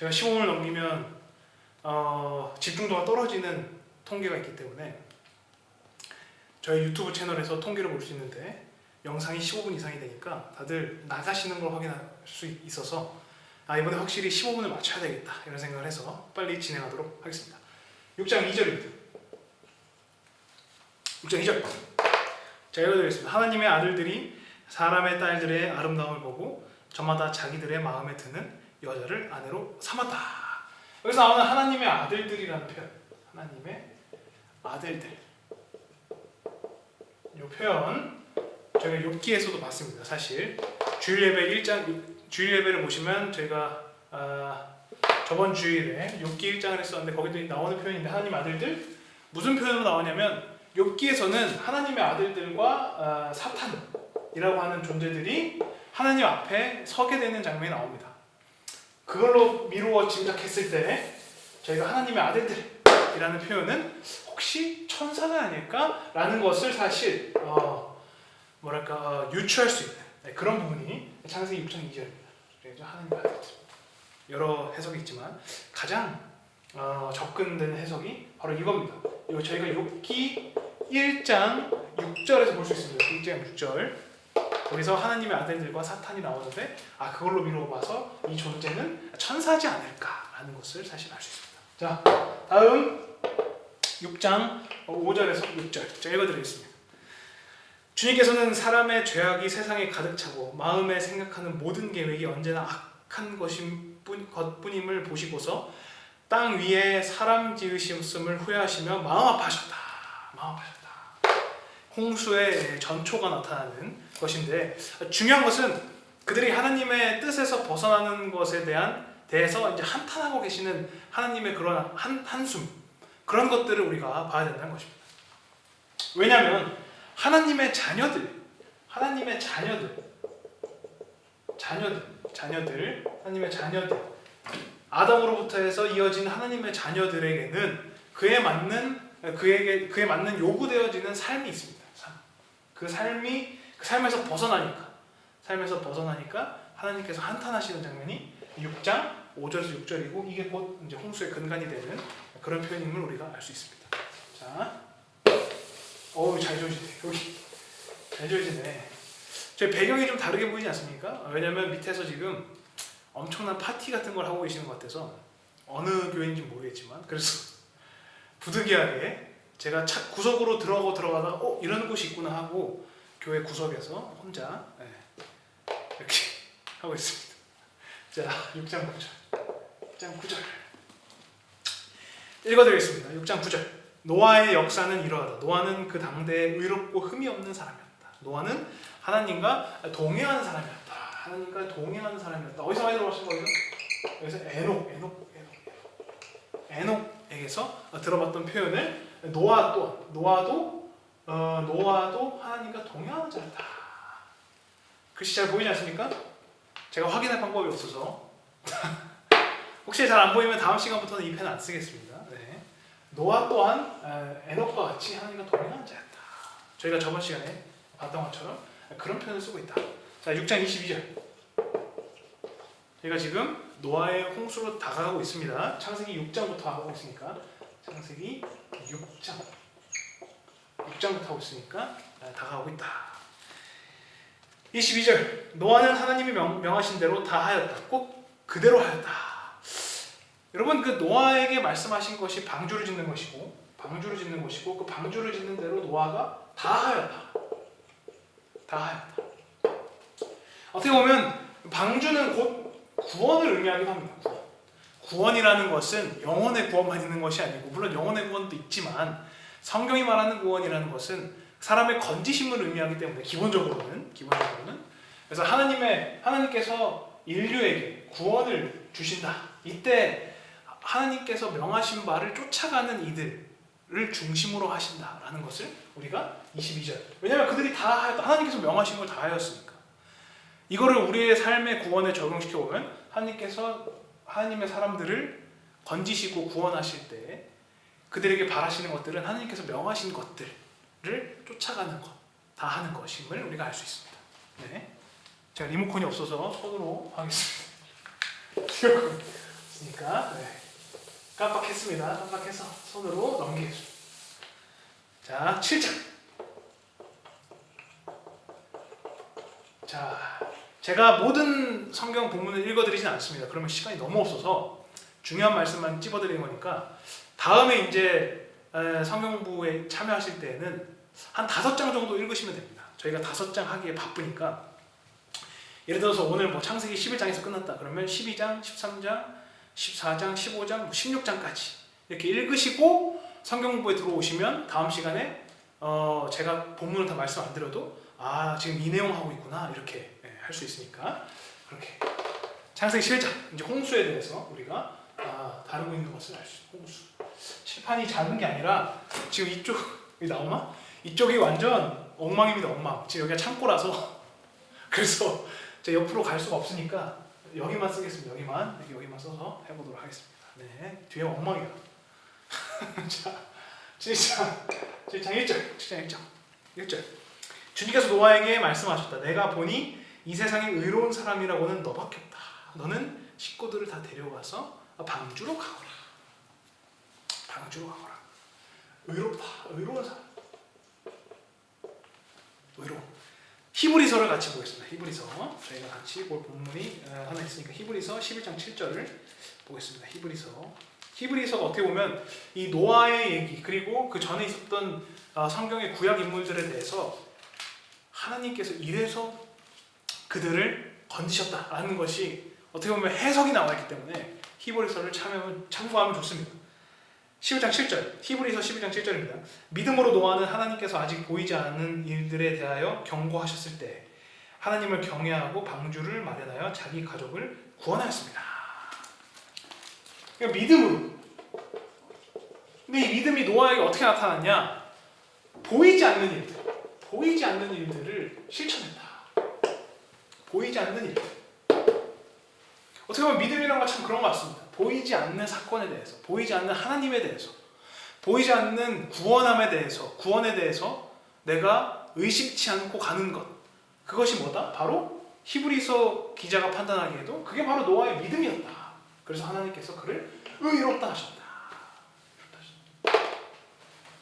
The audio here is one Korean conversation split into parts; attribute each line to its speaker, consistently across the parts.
Speaker 1: 제가 15분을 넘기면 집중도가 떨어지는 통계가 있기 때문에 저희 유튜브 채널에서 통계를 볼 수 있는데 영상이 15분 이상이 되니까 다들 나가시는 걸 확인할 수 있어서 이번에 확실히 15분을 맞춰야 되겠다 이런 생각을 해서 빨리 진행하도록 하겠습니다. 6장 2절입니다. 6장 2절 자, 읽어드리겠습니다. 하나님의 아들들이 사람의 딸들의 아름다움을 보고 저마다 자기들의 마음에 드는 여자를 아내로 삼았다. 여기서 나오는 하나님의 아들들이라는 표현, 하나님의 아들들, 이 표현 저희가 욥기에서도 봤습니다. 사실 주일 예배를 보시면 저희가 저번 주일에 욥기 1장을 했었는데 거기도 나오는 표현인데 하나님 아들들 무슨 표현으로 나오냐면 욥기에서는 하나님의 아들들과 사탄이라고 하는 존재들이 하나님 앞에 서게 되는 장면이 나옵니다. 그걸로 미루어 짐작했을 때 저희가 하나님의 아들들이라는 표현은 혹시 천사가 아닐까라는 것을 사실 유추할 수 있는 그런 부분이 창세기 6장 2절입니다. 하나님의 아들들. 여러 해석이 있지만 가장 접근되는 해석이 바로 이겁니다. 이거 저희가 욥기 1장 6절에서 볼 수 있습니다. 1장 6절. 거기서 하나님의 아들들과 사탄이 나오는데 그걸로 미루어 봐서 이 존재는 천사지 않을까라는 것을 사실 알 수 있습니다. 자, 다음 6장 5절에서 6절 제가 읽어드리겠습니다. 주님께서는 사람의 죄악이 세상에 가득 차고 마음에 생각하는 모든 계획이 언제나 악한 것뿐임을 보시고서 땅 위에 사람 지으심을 후회하시며 마음 아파하셨다. 홍수의 전초가 나타나는 것인데 중요한 것은 그들이 하나님의 뜻에서 벗어나는 것에 대해서 이제 한탄하고 계시는 하나님의 그런 한숨 그런 것들을 우리가 봐야 된다는 것입니다. 왜냐하면 하나님의 자녀들 아담으로부터 해서 이어진 하나님의 자녀들에게는 그에 맞는 요구되어지는 삶이 있습니다. 그 삶에서 벗어나니까 하나님께서 한탄하시는 장면이 6장 5절에서 6절이고 이게 곧 이제 홍수의 근간이 되는 그런 표현임을 우리가 알 수 있습니다. 자, 잘 지워지네. 여기 잘 지워지네. 저희 배경이 좀 다르게 보이지 않습니까? 왜냐면 밑에서 지금 엄청난 파티 같은 걸 하고 계시는 것 같아서 어느 교회인지 모르겠지만 그래서 부득이하게 제가 구석으로 들어가다가 이런 곳이 있구나 하고 교회 구석에서 혼자 이렇게 하고 있습니다. 자, 6장 9절 읽어드리겠습니다. 6장 9절 노아의 역사는 이러하다. 노아는 그 당대에 의롭고 흠이 없는 사람이었다. 노아는 하나님과 동행하는 사람이었다. 어디서 많이 들어보신 거예요? 여기서 에녹에게서 들어봤던 표현을 노아도 하나님과 동행하는 자였다. 글씨 잘 보이지 않습니까? 제가 확인할 방법이 없어서 혹시 잘 안 보이면 다음 시간부터는 이 펜 안 쓰겠습니다. 네. 노아 또한 에녹과 같이 하나님과 동행하는 자였다. 저희가 저번 시간에 봤던 것처럼 그런 표현을 쓰고 있다. 자, 6장 22절 저희가 지금 노아의 홍수로 다가가고 있습니다. 창세기 6장부터 하고 있으니까 창세기 6장부터 하고 있으니까 다가오고 있다. 22절 노아는 하나님이 명하신 대로 다 하였다. 꼭 그대로 하였다. 여러분 그 노아에게 말씀하신 것이 방주를 짓는 것이고 그 방주를 짓는 대로 노아가 다 하였다. 어떻게 보면 방주는 곧 구원을 의미하기도 합니다. 구원이라는 것은 영혼의 구원만 있는 것이 아니고 물론 영혼의 구원도 있지만 성경이 말하는 구원이라는 것은 사람의 건지심을 의미하기 때문에 기본적으로는 그래서 하나님께서 인류에게 구원을 주신다. 이때 하나님께서 명하신 바를 쫓아가는 이들을 중심으로 하신다라는 것을 우리가 22절 왜냐하면 그들이 다 하였다. 하나님께서 명하신 걸 다 하였으니까 이거를 우리의 삶의 구원에 적용시켜 보면 하나님께서 하나님의 사람들을 건지시고 구원하실 때 그들에게 바라시는 것들은 하나님께서 명하신 것들을 쫓아가는 것, 다 하는 것임을 우리가 알 수 있습니다. 네, 제가 리모컨이 없어서 손으로 하겠습니다. 있으니까 깜빡했습니다. 깜빡해서 손으로 넘기겠습니다. 자, 7장. 자, 제가 모든 성경 본문을 읽어드리진 않습니다. 그러면 시간이 너무 없어서 중요한 말씀만 찝어드리는 거니까 다음에 이제 성경부에 참여하실 때는 한 5장 정도 읽으시면 됩니다. 저희가 5장 하기에 바쁘니까 예를 들어서 오늘 뭐 창세기 11장에서 끝났다 그러면 12장, 13장, 14장, 15장, 16장까지 이렇게 읽으시고 성경부에 들어오시면 다음 시간에 제가 본문을 다 말씀 안 드려도 지금 이 내용 하고 있구나 이렇게 할 수 있으니까 그렇게 창세기 7장 이제 홍수에 대해서 우리가 다루고 있는 것을 알 수 있어요. 홍수 칠판이 작은 게 아니라 지금 이쪽이 나오나? 이쪽이 완전 엉망입니다. 엉망. 지금 여기가 창고라서 그래서 제가 옆으로 갈 수가 없으니까 여기만 쓰겠습니다. 여기만 써서 해보도록 하겠습니다. 네, 뒤에 엉망이에요. 자, 7장 1절. 주님께서 노아에게 말씀하셨다. 내가 보니 이 세상에 의로운 사람이라고는 너밖에 없다. 너는 식구들을 다 데려가서 방주로 가거라. 의롭다. 의로운 사람. 의로운. 히브리서를 같이 보겠습니다. 히브리서. 저희가 같이 볼 본문이 하나 있으니까 히브리서 11장 7절을 보겠습니다. 히브리서가 어떻게 보면 이 노아의 얘기 그리고 그 전에 있었던 성경의 구약 인물들에 대해서 하나님께서 이래서 그들을 건지셨다라는 것이 어떻게 보면 해석이 나와 있기 때문에 히브리서를 참고하면 좋습니다. 11장 7절, 히브리서 11장 7절입니다. 믿음으로 노아는 하나님께서 아직 보이지 않는 일들에 대하여 경고하셨을 때 하나님을 경외하고 방주를 마련하여 자기 가족을 구원하였습니다. 그러니까 믿음으로. 근데 이 믿음이 노아에게 어떻게 나타났냐? 보이지 않는 일들을 실천했다. 보이지 않는 일들. 어떻게 보면 믿음이란 건 참 그런 것 같습니다. 보이지 않는 사건에 대해서, 보이지 않는 하나님에 대해서, 보이지 않는 구원에 대해서 내가 의식치 않고 가는 것. 그것이 뭐다? 바로 히브리서 기자가 판단하기에도 그게 바로 노아의 믿음이었다. 그래서 하나님께서 그를 의롭다 하셨다.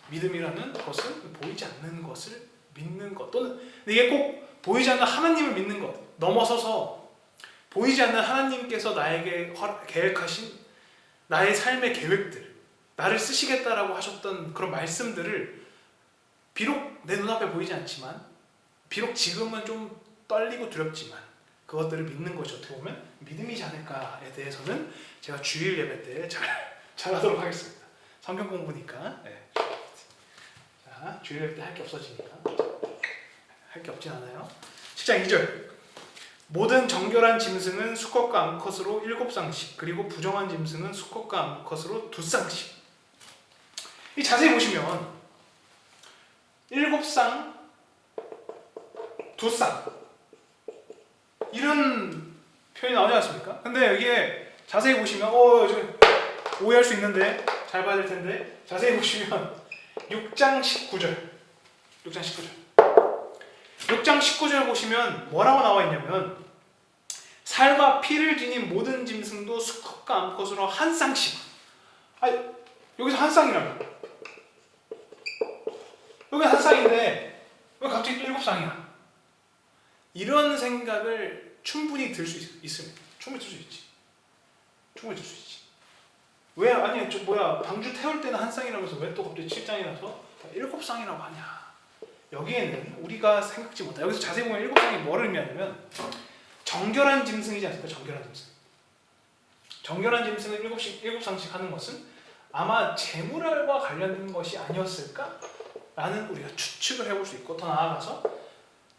Speaker 1: 믿음이라는 것은 보이지 않는 것을 믿는 것 또는 이게 꼭 보이지 않는 하나님을 믿는 것 넘어서서 보이지 않는 하나님께서 나에게 계획하신 나의 삶의 계획들 나를 쓰시겠다라고 하셨던 그런 말씀들을 비록 내 눈앞에 보이지 않지만 비록 지금은 좀 떨리고 두렵지만 그것들을 믿는 것이 어떻게 보면 믿음이지 않을까에 대해서는 제가 주일 예배 때 잘하도록 하겠습니다. 성경 공부니까 자, 주일 예배 때 할 게 없어지니까 할 게 없진 않아요. 10장 2절 모든 정결한 짐승은 수컷과 암컷으로 7쌍씩 그리고 부정한 짐승은 수컷과 암컷으로 2쌍씩. 이 자세히 보시면 7쌍 2쌍 이런 표현이 나오지 않습니까? 근데 여기에 자세히 보시면 오해할 수 있는데 잘 봐야 될 텐데 자세히 보시면 6장 19절 보시면 뭐라고 나와 있냐면 살과 피를 지닌 모든 짐승도 수컷과 암컷으로 한 쌍씩. 여기서 한 쌍이라며. 여기 한 쌍인데 왜 갑자기 또 7쌍이야? 이런 생각을 충분히 들 수 있습니다. 충분히 들 수 있지. 왜 방주 태울 때는 한 쌍이라면서 왜 또 갑자기 7장이라서 7쌍이라고 하냐? 여기에는 우리가 생각지 못한 여기서 자세히 보면 7쌍이 뭐를 의미하냐면 정결한 짐승이지 않습니까? 정결한 짐승을 7쌍씩 하는 것은 아마 재물과 관련된 것이 아니었을까라는 우리가 추측을 해볼 수 있고 더 나아가서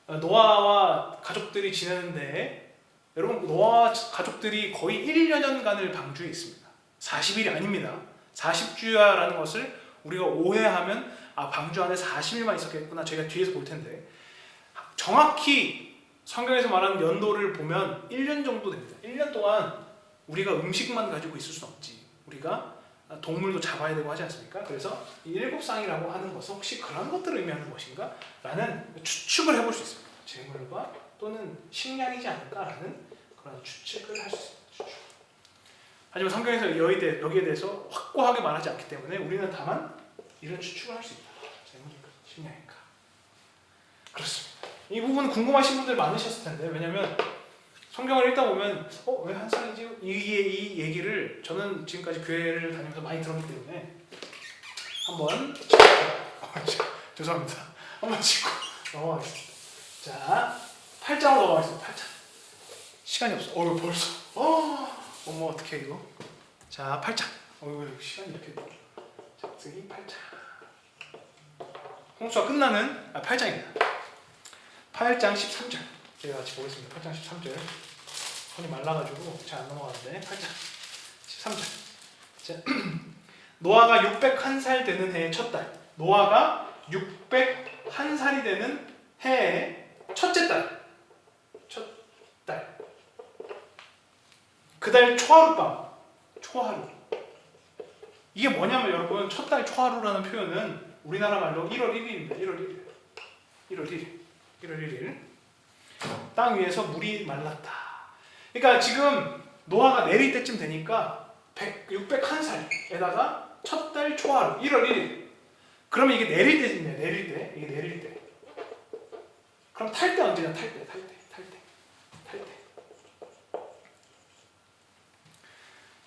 Speaker 1: 노아와 가족들이 지내는데 여러분 노아와 가족들이 거의 1년간을 방주에 있습니다. 40일이 아닙니다. 40주야라는 것을 우리가 오해하면 방주 안에 40일만 있었겠구나 저희가 뒤에서 볼 텐데 정확히 성경에서 말하는 연도를 보면 1년 정도 됩니다. 1년 동안 우리가 음식만 가지고 있을 수는 없지. 우리가 동물도 잡아야 되고 하지 않습니까? 그래서 이 7쌍이라고 하는 것은 혹시 그런 것들을 의미하는 것인가? 라는 추측을 해볼 수 있습니다. 재물과 또는 식량이지 않을까라는 그런 추측을 할 수 있습니다. 하지만 성경에서 여기에 대해서 확고하게 말하지 않기 때문에 우리는 다만 이런 추측을 할 수 있다. 재물인가 식량인가. 그렇습니다. 이 부분 궁금하신 분들 많으셨을 텐데, 왜냐면 성경을 읽다 보면 왜 한 살이지? 이 얘기를 저는 지금까지 교회를 다니면서 많이 들었기 때문에 한번 죄송합니다. 한번 짚고 넘어가겠습니다. 자, 8장으로 넘어가겠습니다. 8장. 시간이 없어. 벌써. 어머 어떡해 이거. 자, 8장. 시간이 이렇게. 자, 여기 8장. 홍수가 끝나는 8장입니다. 8장 13절. 제가 같이 보겠습니다. 8장 13절. 손이 말라가지고 잘 안 넘어가는데 8장 13절. 자, 노아가 601살 되는 해의 첫 달. 노아가 601살이 되는 해의 첫째 달. 첫 달. 그달 초하룻밤. 초하루. 이게 뭐냐면 여러분, 첫 달 초하루라는 표현은 우리나라 말로 1월 1일입니다. 1월 1일. 1월 1일. 1월 1일. 땅 위에서 물이 말랐다. 그러니까 지금 노아가 내릴 때쯤 되니까 601살에다가 첫 달 초하루 1월 1일. 그러면 이게 내릴 때쯤이에요. 내릴 때. 이게 내릴 때. 그럼 탈 때 언제냐? 탈 때.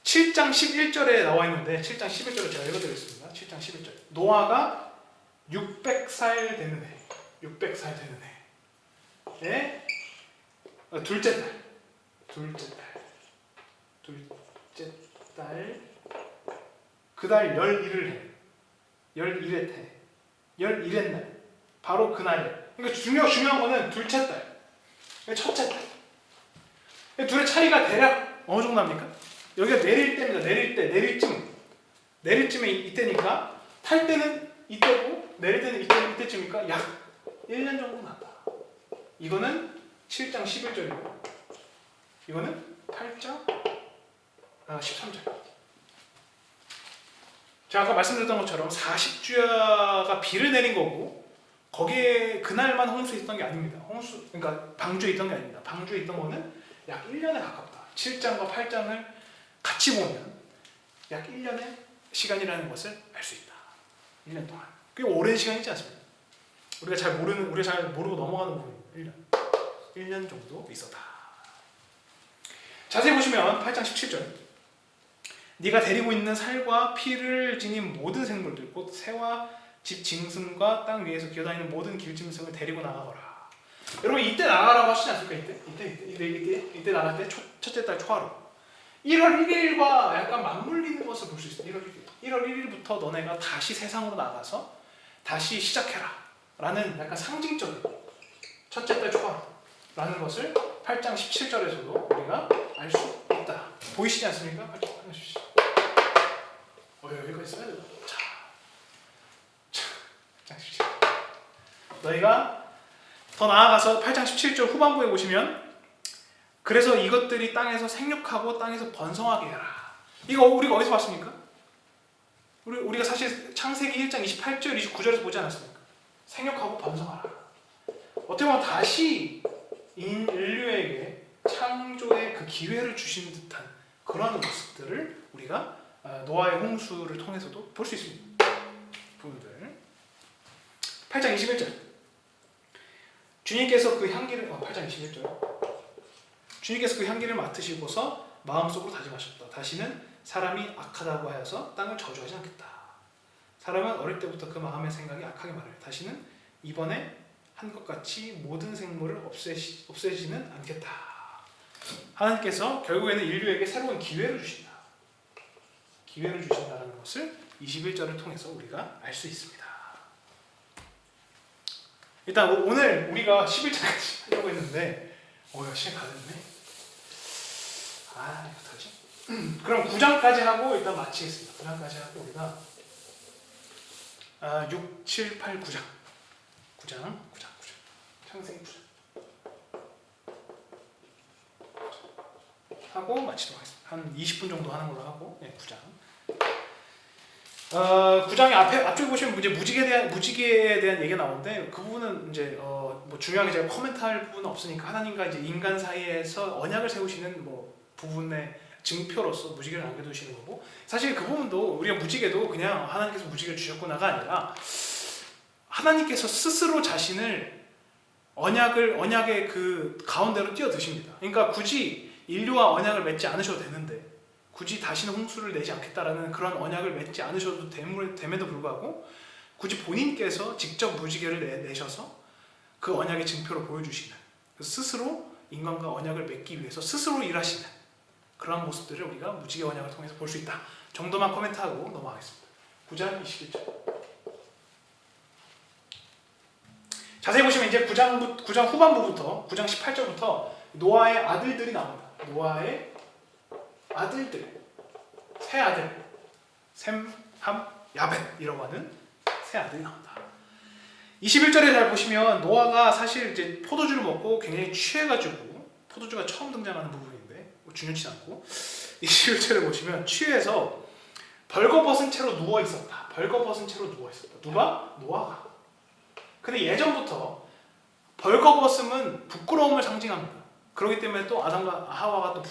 Speaker 1: 7장 11절에 나와 있는데 7장 11절을 제가 읽어드리겠습니다. 7장 11절. 노아가 600살 되는 해. 600살 되는 해. 네? 둘째 달. 그 달 11을 해. 11회 해. 11회 날. 바로 그날에. 그러니까 중요한 거는 둘째 달. 첫째 달. 둘의 차이가 대략 어느 정도 납니까? 여기가 내릴 때입니다. 내릴쯤에 이때니까 탈 때는 이때고 내릴 때는 이때쯤이니까 약 1년 정도 난다. 이거는 7장 11절이고 이거는 8장 13절. 제가 아까 말씀드렸던 것처럼 40주야가 비를 내린 거고 거기에 그날만 홍수에 있던 게 아닙니다. 그러니까 방주에 있던 게 아닙니다. 방주에 있던 거는 약 1년에 가깝다. 7장과 8장을 같이 보면 약 1년의 시간이라는 것을 알 수 있다. 1년 동안. 꽤 오랜 시간이지 않습니까? 우리가 잘 모르고 넘어가는 부분입니다. 1년 정도 있었다. 자세히 보시면 8장 17절. 네가 데리고 있는 살과 피를 지닌 모든 생물들, 곧 새와 집 짐승과 땅 위에서 기어다니는 모든 길짐승을 데리고 나가거라. 여러분 이때 나가라고 하시지 않습니까? 이때 나갈 때 첫째 달 초하루. 1월 1일과 약간 맞물리는 것을 볼 수 있습니다. 1월 1일부터 너네가 다시 세상으로 나가서 다시 시작해라 라는 약간 상징적인 첫째 달 초하루라는 것을 8장 17절에서도 우리가 알 수 있다. 보이시지 않습니까? 8장 17절. 여기까지 써야 되나? 자, 17절. 너희가 더 나아가서 8장 17절 후반부에 보시면 그래서 이것들이 땅에서 생육하고 땅에서 번성하게 해라. 이거 우리가 어디서 봤습니까? 우리가 사실 창세기 1장 28절, 29절에서 보지 않았습니까? 생육하고 번성하라. 어떻게 보면 다시 인류에게 창조의 그 기회를 주신 듯한 그런 모습들을 우리가 노아의 홍수를 통해서도 볼 수 있습니다. 부분들. 8장 21절. 주님께서 그 향기를 8장 21절. 주님께서 그 향기를 맡으시고서 마음속으로 다짐하셨다. 다시는 사람이 악하다고 하여서 땅을 저주하지 않겠다. 사람은 어릴 때부터 그 마음의 생각이 악하게 말해요. 다시는 이번에 한 것 같이 모든 생물을 없애지는 않겠다. 하나님께서 결국에는 인류에게 새로운 기회를 주신다. 기회를 주신다는 것을 21절을 통해서 우리가 알 수 있습니다. 일단 오늘 우리가 11절까지 하려고 했는데 시간 다 됐네. 어떡하지? 그럼 9장까지 하고 일단 마치겠습니다. 9장까지 하고 우리가 6, 7, 8, 9장 9장 창세기 9장 하고 마치도록 하겠습니다. 한 20분 정도 하는 걸로 하고 9장 9장의 앞쪽에 보시면 이제 무지개에 대한 얘기가 나오는데 그 부분은 이제 뭐 중요하게 제가 코멘트할 부분은 없으니까 하나님과 이제 인간 사이에서 언약을 세우시는 뭐 부분에 증표로서 무지개를 남겨두시는 거고, 사실 그 부분도 우리가 무지개도 그냥 하나님께서 무지개를 주셨구나가 아니라 하나님께서 스스로 자신을 언약의 그 가운데로 뛰어드십니다. 그러니까 굳이 인류와 언약을 맺지 않으셔도 되는데, 굳이 다시는 홍수를 내지 않겠다라는 그런 언약을 맺지 않으셔도 됨에도 불구하고 굳이 본인께서 직접 무지개를 내셔서 그 언약의 증표를 보여주시는, 스스로 인간과 언약을 맺기 위해서 스스로 일하시는 그런 모습들을 우리가 무지개 언약을 통해서 볼 수 있다 정도만 코멘트하고 넘어가겠습니다. 9장 21절. 자세히 보시면 이제 9장 후반부부터 9장 18절부터 노아의 아들들이 나옵니다. 노아의 아들들, 세 아들, 셈, 함, 야벳이라고 하는 세 아들이 나온다. 21절에 잘 보시면 노아가 사실 이제 포도주를 먹고 굉장히 취해가지고, 포도주가 처음 등장하는 부분인데 중요치 않고, 21절에 보시면 취해서 벌거벗은 채로 누워 있었다. 벌거벗은 채로 누워 있었다. 누가? 노아가. 근데 예전부터 벌거벗음은 부끄러움을 상징합니다. 그렇기 때문에 또 아담과 하와가 또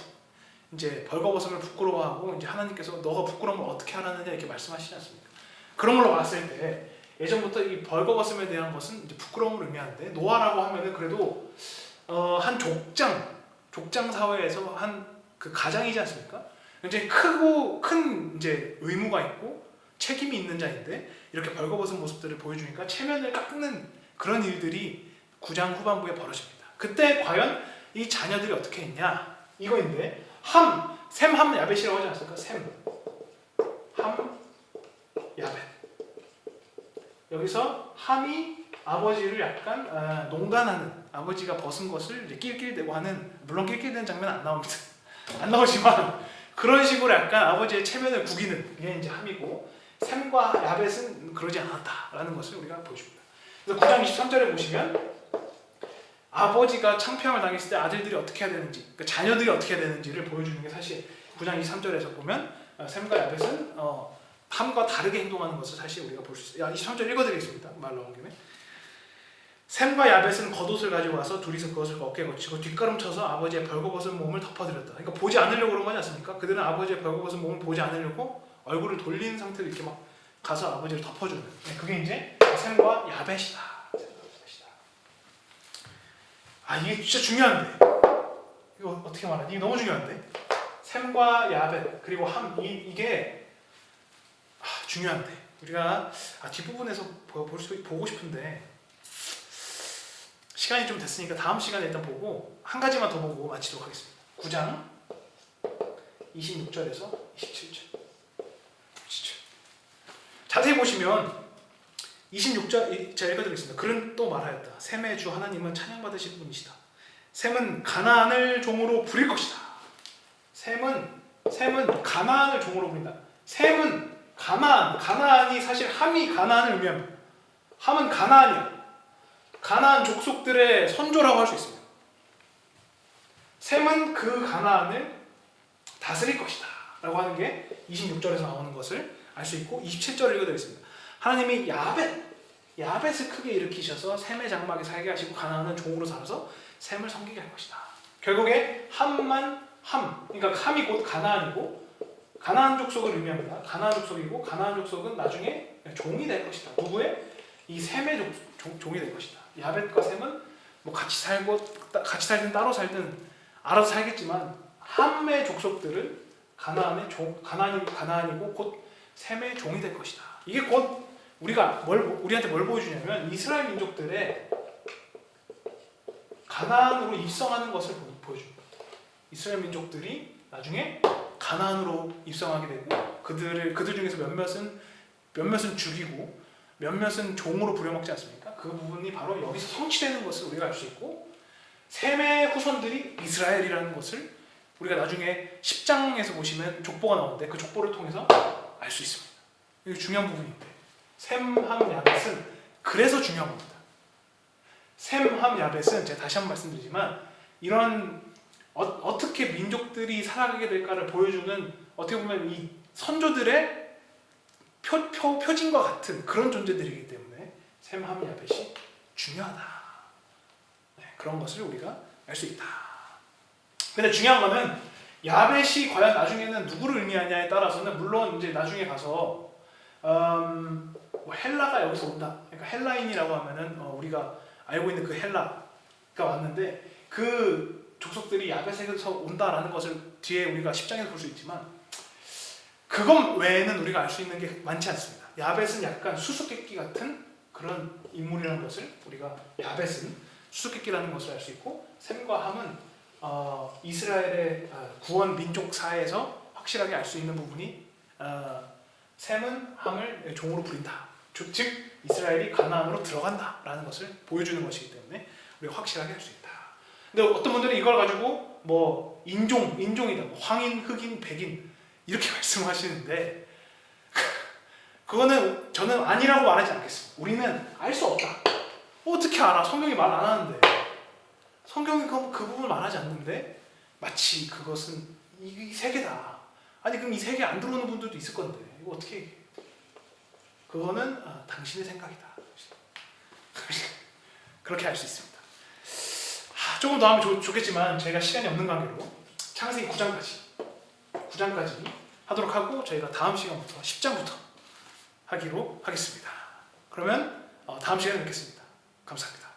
Speaker 1: 이제 벌거벗음을 부끄러워하고, 이제 하나님께서 너가 부끄러움을 어떻게 하라느냐 이렇게 말씀하시지 않습니까? 그런 걸로 봤을 때 예전부터 이 벌거벗음에 대한 것은 이제 부끄러움을 의미하는데, 노아라고 하면은 그래도 한 족장 사회에서 한 그 가장이지 않습니까? 굉장히 크고 큰 이제 의무가 있고 책임이 있는 자인데, 이렇게 벌거벗은 모습들을 보여주니까 체면을 깎는 그런 일들이 9장 후반부에 벌어집니다. 그때 과연 이 자녀들이 어떻게 했냐 이거인데, 셈, 함, 야벳이라고 하지 않습니까? 셈, 함, 야벳. 여기서 함이 아버지를 약간 농간하는, 아버지가 벗은 것을 이제 낄낄대고 하는, 물론 낄낄대는 장면은 안 나옵니다. 안 나오지만 그런 식으로 약간 아버지의 체면을 구기는 게 이제 함이고, 셈과 야벳은 그러지 않았다라는 것을 우리가 보여줍니다. 그래서 9장 23절에 보시면 아버지가 창피함을 당했을 때 아들들이 어떻게 해야 되는지, 그러니까 자녀들이 어떻게 해야 되는지를 보여주는 게 사실 9장 23절에서 보면 셈과 야벳은 함과 다르게 행동하는 것을 사실 우리가 볼 수 있어요. 23절 읽어드리겠습니다. 말 나온 김에. 셈과 야벳은 겉옷을 가지고 와서 둘이서 그것을 어깨에 거치고 뒷걸음쳐서 아버지의 벌거벗은 몸을 덮어드렸다. 그러니까 보지 않으려고 그런 거지 않습니까? 그들은 아버지의 벌거벗은 몸을 보지 않으려고 얼굴을 돌린 상태로 이렇게 막 가서 아버지를 덮어주는, 그게 이제 셈과 야벳이다. 이게 진짜 중요한데, 이거 어떻게 말하지? 이게 너무 중요한데, 셈과 야벳 그리고 함, 이게 중요한데 우리가 뒷부분에서 보고 싶은데 시간이 좀 됐으니까 다음 시간에 일단 보고 한 가지만 더 보고 마치도록 하겠습니다. 9장 26절에서 27절. 자세히 보시면 26절 제가 읽어드리겠습니다. 그는 또 말하였다. 셈의 주 하나님은 찬양받으실 분이시다. 셈은 가나안을 종으로 부릴 것이다. 셈은 가나안을 종으로 부린다. 셈은 가나안이 사실 함이 가나안을 의미합니다. 함은 가나안이야. 가나안 족속들의 선조라고 할 수 있습니다. 셈은 그 가나안을 다스릴 것이다 라고 하는 게 26절에서 나오는 것을 알 수 있고, 27절을 읽어드리겠습니다. 하나님이 야벳을 크게 일으키셔서 셈의 장막에 살게 하시고 가나안은 종으로 살아서 셈을 섬기게 할 것이다. 결국에 그러니까 함이 곧 가나안이고, 가나안 족속을 의미합니다. 가나안 족속이고, 가나안 족속은 나중에 종이 될 것이다. 누구의? 이 셈의 종이 될 것이다. 야벳과 셈은 뭐 같이 살든 따로 살든 알아서 살겠지만, 함의 족속들은 가나안이고 곧 셈의 종이 될 것이다. 이게 곧 우리한테 뭘 보여주냐면, 이스라엘 민족들의 가나안으로 입성하는 것을 보여줍니다. 이스라엘 민족들이 나중에 가나안으로 입성하게 되고, 그들 중에서 몇몇은 죽이고 몇몇은 종으로 부려먹지 않습니까? 그 부분이 바로 여기서 성취되는 것을 우리가 알 수 있고, 셈의 후손들이 이스라엘이라는 것을 우리가 나중에 10장에서 보시면 족보가 나오는데 그 족보를 통해서 알 수 있습니다. 이게 중요한 부분인데, 셈, 함, 야벳은 그래서 중요한 겁니다. 셈, 함, 야벳은 제가 다시 한번 말씀드리지만, 이런 어떻게 민족들이 살아가게 될까를 보여주는, 어떻게 보면 이 선조들의 표징과 같은 그런 존재들이기 때문에 셈, 함, 야벳이 중요하다. 그런 것을 우리가 알 수 있다. 근데 중요한 거는 야벳이 과연 나중에는 누구를 의미하냐에 따라서는 물론 이제 나중에 가서 뭐 헬라가 여기서 온다. 그러니까 헬라인이라고 하면은 우리가 알고 있는 그 헬라가 왔는데 그 족속들이 야벳에서 온다라는 것을 뒤에 우리가 10장에서 볼 수 있지만 그것 외에는 우리가 알 수 있는 게 많지 않습니다. 야벳은 약간 수수께끼 같은 그런 인물이라는 것을 우리가 야벳은 수수께끼라는 것을 알 수 있고 셈과 함은 이스라엘의 구원 민족사에서 확실하게 알 수 있는 부분이 셈은 함을 종으로 부린다. 즉 이스라엘이 가나안으로 들어간다라는 것을 보여주는 것이기 때문에 우리가 확실하게 할 수 있다. 근데 어떤 분들은 이걸 가지고 뭐 인종이다, 뭐 황인, 흑인, 백인 이렇게 말씀하시는데 그거는 저는 아니라고 말하지 않겠습니다. 우리는 알 수 없다. 어떻게 알아? 성경이 말 안 하는데. 성경이 그 부분을 말하지 않는데 마치 그것은 이 세계다. 아니 그럼 이 세계에 안 들어오는 분들도 있을 건데 이거 어떻게 얘기해? 그거는 당신의 생각이다. 그렇게 알 수 있습니다. 조금 더 하면 좋겠지만 저희가 시간이 없는 관계로 창세기 9장까지 하도록 하고 저희가 다음 시간부터 10장부터 하기로 하겠습니다. 그러면 다음 시간에 뵙겠습니다. 감사합니다.